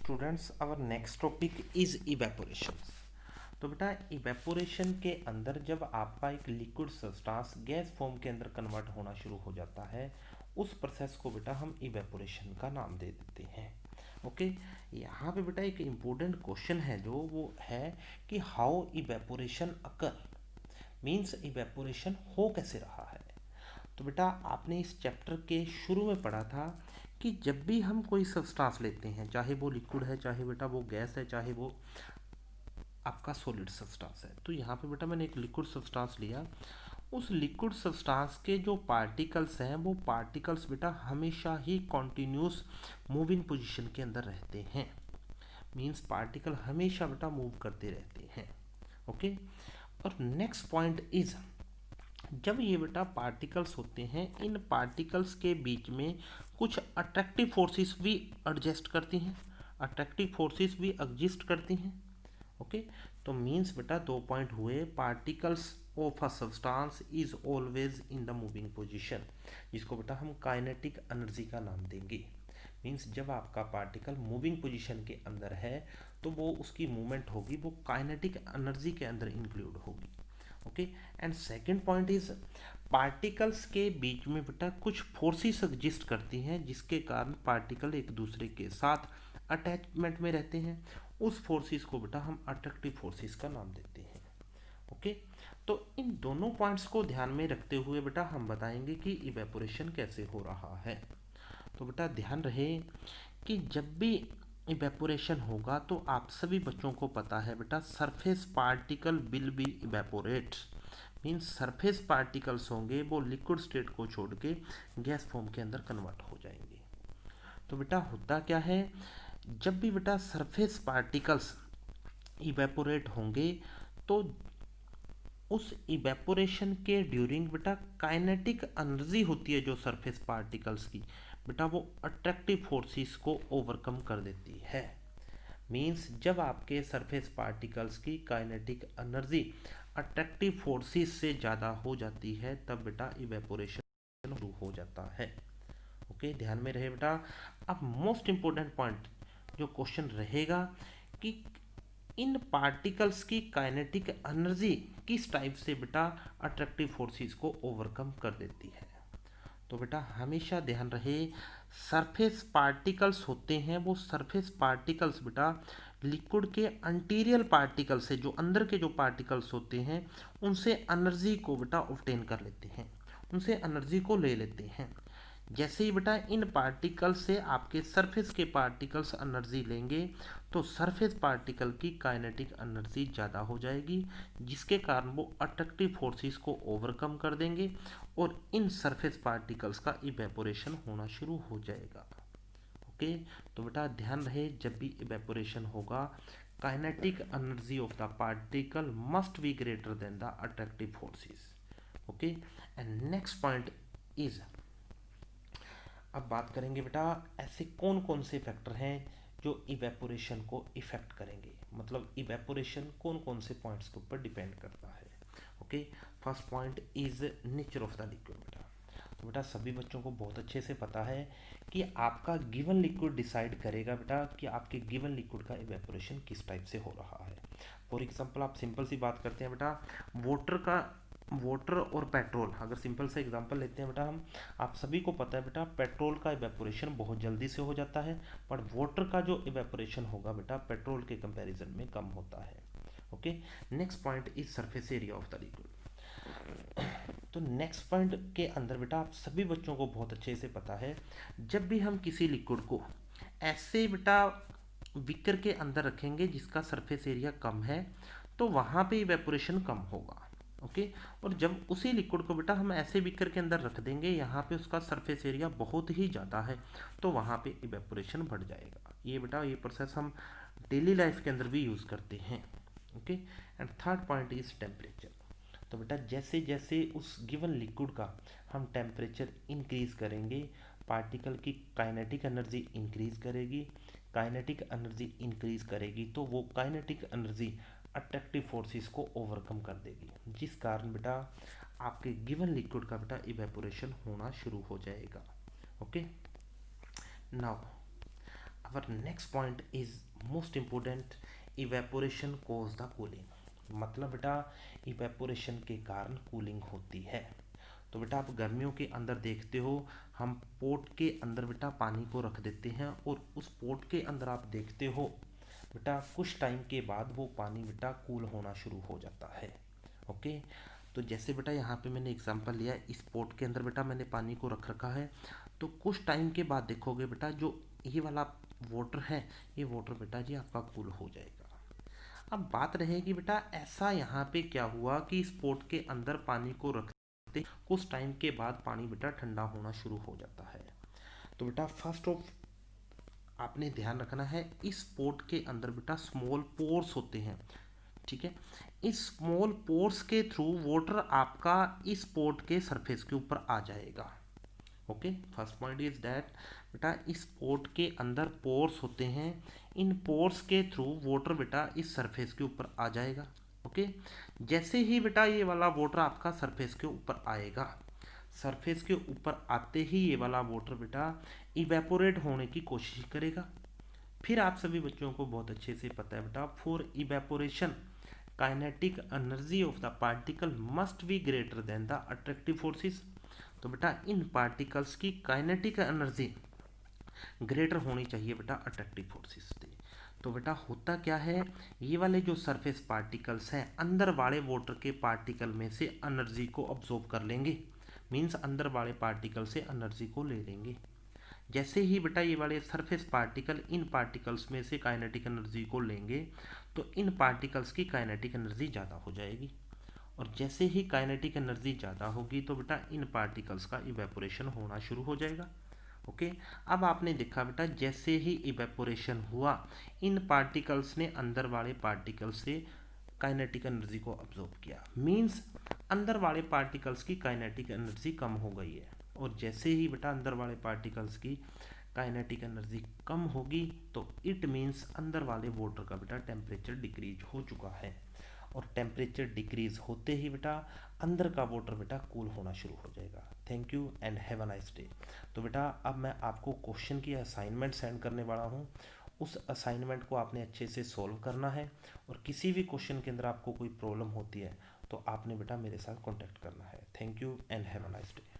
Students, our next topic is evaporation. तो बेटा evaporation के अंदर जब आपका एक लिक्विड सब्सटेंस गैस फॉर्म के अंदर कन्वर्ट होना शुरू हो जाता है, उस प्रोसेस को बेटा हम इवेपोरेशन का नाम दे देते हैं। ओके, यहाँ पे बेटा एक इम्पोर्टेंट क्वेश्चन है जो वो है कि how evaporation occur, means evaporation हो कैसे रहा है। तो बेटा आपने इस चैप्टर के शुरू में पढ़ा था कि जब भी हम कोई सब्सटेंस लेते हैं, चाहे वो लिक्विड है, चाहे बेटा वो गैस है, चाहे वो आपका सॉलिड सब्सटेंस है। तो यहाँ पे बेटा मैंने एक लिक्विड सब्सटेंस लिया, उस लिक्विड सब्सटेंस के जो पार्टिकल्स हैं वो पार्टिकल्स बेटा हमेशा ही कॉन्टिन्यूस मूविंग पोजीशन के अंदर रहते हैं। मीन्स पार्टिकल हमेशा बेटा मूव करते रहते हैं। ओके, और नेक्स्ट पॉइंट इज, जब ये बेटा पार्टिकल्स होते हैं, इन पार्टिकल्स के बीच में कुछ अट्रैक्टिव फोर्सेस भी एडजस्ट करती हैं, अट्रैक्टिव फोर्सेस भी एग्जिस्ट करती हैं। ओके, तो मीन्स बेटा दो पॉइंट हुए, particles of a substance is always in the moving position, जिसको बेटा हम काइनेटिक एनर्जी का नाम देंगे। मीन्स जब आपका पार्टिकल मूविंग पोजीशन के अंदर है तो वो उसकी मूवमेंट होगी वो काइनेटिक एनर्जी के अंदर इंक्लूड होगी। Okay, and second point is, particles के बीच में बेटा कुछ फोर्सेस एग्जिस्ट करती हैं जिसके कारण पार्टिकल एक दूसरे के साथ अटैचमेंट में रहते हैं। उस फोर्सेस को बेटा हम अट्रैक्टिव फोर्सेस का नाम देते हैं। ओके, तो इन दोनों पॉइंट्स को ध्यान में रखते हुए बेटा हम बताएंगे कि इवेपोरेशन कैसे हो रहा है। तो बेटा ध्यान रहे कि जब भी इवेपोरेशन होगा तो आप सभी बच्चों को पता है बेटा surface particle will be evaporate, means surface particles होंगे वो लिक्विड स्टेट को छोड़ के गैस फॉर्म के अंदर कन्वर्ट हो जाएंगे। तो बेटा होता क्या है, जब भी बेटा सरफेस पार्टिकल्स इवेपोरेट होंगे तो उस इवेपोरेशन के ड्यूरिंग बेटा काइनेटिक एनर्जी होती है जो सरफेस पार्टिकल्स की, बेटा वो अट्रैक्टिव फोर्सेस को ओवरकम कर देती है। मीन्स जब आपके सरफेस पार्टिकल्स की काइनेटिक एनर्जी अट्रैक्टिव फोर्सेस से ज़्यादा हो जाती है तब बेटा इवेपोरेशन शुरू हो जाता है। ओके, ध्यान में रहे बेटा। अब मोस्ट इंपॉर्टेंट पॉइंट जो क्वेश्चन रहेगा कि इन पार्टिकल्स की काइनेटिक एनर्जी किस टाइप से बेटा अट्रैक्टिव फोर्सेस को ओवरकम कर देती है। तो बेटा हमेशा ध्यान रहे, सरफेस पार्टिकल्स होते हैं वो सरफेस पार्टिकल्स बेटा लिक्विड के अंटीरियर पार्टिकल से, जो अंदर के जो पार्टिकल्स होते हैं उनसे एनर्जी को बेटा ऑब्टेन कर लेते हैं, उनसे एनर्जी को ले लेते हैं। जैसे ही बेटा इन पार्टिकल से आपके सरफेस के पार्टिकल्स एनर्जी लेंगे तो सरफेस पार्टिकल की काइनेटिक एनर्जी ज़्यादा हो जाएगी, जिसके कारण वो अट्रैक्टिव फोर्सेस को ओवरकम कर देंगे और इन सरफेस पार्टिकल्स का इवेपोरेशन होना शुरू हो जाएगा। ओके, तो बेटा ध्यान रहे जब भी इवेपोरेशन होगा kinetic energy of the particle must be greater than the attractive forces. Okay, and next point is, अब बात करेंगे बेटा ऐसे कौन कौन से फैक्टर हैं जो इवेपोरेशन को इफेक्ट करेंगे, मतलब इवेपोरेशन कौन कौन से पॉइंट्स के ऊपर डिपेंड करता है। Okay, first point is nature of the liquid. बेटा तो बेटा सभी बच्चों को बहुत अच्छे से पता है कि आपका गिवन लिक्विड डिसाइड करेगा बेटा कि आपके गिवन लिक्विड का इवेपोरेशन किस टाइप से हो रहा है। फॉर एग्जांपल आप सिंपल सी बात करते हैं बेटा, वाटर और पेट्रोल, अगर सिंपल से एग्जांपल लेते हैं बेटा हम, आप सभी को पता है बेटा पेट्रोल का इवेपोरेशन बहुत जल्दी से हो जाता है, पर वाटर का जो इवेपोरेशन होगा बेटा पेट्रोल के कंपैरिजन में कम होता है। Okay, next point is surface area of the liquid. तो नेक्स्ट पॉइंट के अंदर बेटा आप सभी बच्चों को बहुत अच्छे से पता है, जब भी हम किसी लिक्विड को ऐसे बेटा बीकर के अंदर रखेंगे जिसका सरफेस एरिया कम है तो वहाँ पे इवेपोरेशन कम होगा। ओके, और जब उसी लिक्विड को बेटा हम ऐसे बीकर के अंदर रख देंगे यहाँ पे उसका सरफेस एरिया बहुत ही ज़्यादा है तो वहाँ पे इवेपोरेशन बढ़ जाएगा। ये बेटा ये प्रोसेस हम डेली लाइफ के अंदर भी यूज़ करते हैं। Okay, and third point is temperature. तो बेटा जैसे जैसे उस गिवन लिक्विड का हम टेम्परेचर इंक्रीज करेंगे पार्टिकल की काइनेटिक एनर्जी इंक्रीज करेगी, काइनेटिक एनर्जी इंक्रीज करेगी तो वो काइनेटिक एनर्जी अट्रैक्टिव फोर्सेस को ओवरकम कर देगी, जिस कारण बेटा आपके गिवन लिक्विड का बेटा इवेपोरेशन होना शुरू हो जाएगा। Okay, now our next point is most important, evaporation cause the cooling। मतलब बेटा इवेपोरेशन के कारण कूलिंग होती है। तो बेटा आप गर्मियों के अंदर देखते हो, हम पोट के अंदर बेटा पानी को रख देते हैं और उस पोट के अंदर आप देखते हो बेटा कुछ टाइम के बाद वो पानी बेटा कूल होना शुरू हो जाता है। ओके, तो जैसे बेटा यहाँ पे मैंने एग्जांपल लिया, इस पोट के अंदर बेटा मैंने पानी को रख रखा है, तो कुछ टाइम के बाद देखोगे बेटा जो ये वाला वाटर है, ये वाटर बेटा जी आपका कूल हो जाएगा। अब बात रहेगी बेटा ऐसा यहाँ पे क्या हुआ कि इस पोट के अंदर पानी को रखते कुछ टाइम के बाद पानी बेटा ठंडा होना शुरू हो जाता है। तो बेटा फर्स्ट ऑफ आपने ध्यान रखना है, इस पोर्ट के अंदर बेटा स्मॉल पोर्स होते हैं। ठीक है, इस स्मॉल पोर्स के थ्रू वाटर आपका इस पोर्ट के सरफेस के ऊपर आ जाएगा। Okay, first point is that बेटा इस पोर्ट के अंदर पोर्स होते हैं, इन पोर्स के थ्रू वाटर बेटा इस सरफेस के ऊपर आ जाएगा। ओके, जैसे ही बेटा ये वाला वाटर आपका सरफेस के ऊपर आएगा, सरफेस के ऊपर आते ही ये वाला वाटर बेटा इवेपोरेट होने की कोशिश करेगा। फिर आप सभी बच्चों को बहुत अच्छे से पता है बेटा, for evaporation kinetic energy of the particle must be greater than the attractive forces. तो बेटा इन पार्टिकल्स की काइनेटिक एनर्जी ग्रेटर होनी चाहिए बेटा अट्रैक्टिव फोर्सेस से। तो बेटा होता क्या है, ये वाले जो सरफेस पार्टिकल्स हैं अंदर वाले वाटर के पार्टिकल में से एनर्जी को अब्जॉर्ब कर लेंगे, मीन्स अंदर वाले पार्टिकल से एनर्जी को ले लेंगे। जैसे ही बेटा ये वाले सरफेस पार्टिकल इन पार्टिकल्स में से काइनेटिक एनर्जी को लेंगे, तो इन पार्टिकल्स की काइनेटिक एनर्जी ज़्यादा हो जाएगी, और जैसे ही काइनेटिक एनर्जी ज़्यादा होगी तो बेटा इन पार्टिकल्स का इवेपोरेशन होना शुरू हो जाएगा। ओके, अब आपने देखा बेटा जैसे ही इवेपोरेशन हुआ, इन पार्टिकल्स ने अंदर वाले पार्टिकल से काइनेटिक एनर्जी को अब्जॉर्ब किया, मींस अंदर वाले पार्टिकल्स की काइनेटिक एनर्जी कम हो गई है। और जैसे ही बेटा अंदर वाले पार्टिकल्स की काइनेटिक एनर्जी कम होगी तो इट मीन्स अंदर वाले वाटर का बेटा टेम्परेचर डिक्रीज हो चुका है, और टेम्परेचर डिक्रीज होते ही बेटा अंदर का वाटर बेटा कूल होना शुरू हो जाएगा। Thank you and have a nice day. तो बेटा अब मैं आपको क्वेश्चन की असाइनमेंट सेंड करने वाला हूँ, उस असाइनमेंट को आपने अच्छे से सॉल्व करना है, और किसी भी क्वेश्चन के अंदर आपको कोई प्रॉब्लम होती है तो आपने बेटा मेरे साथ कॉन्टैक्ट करना है। Thank you and have a nice day.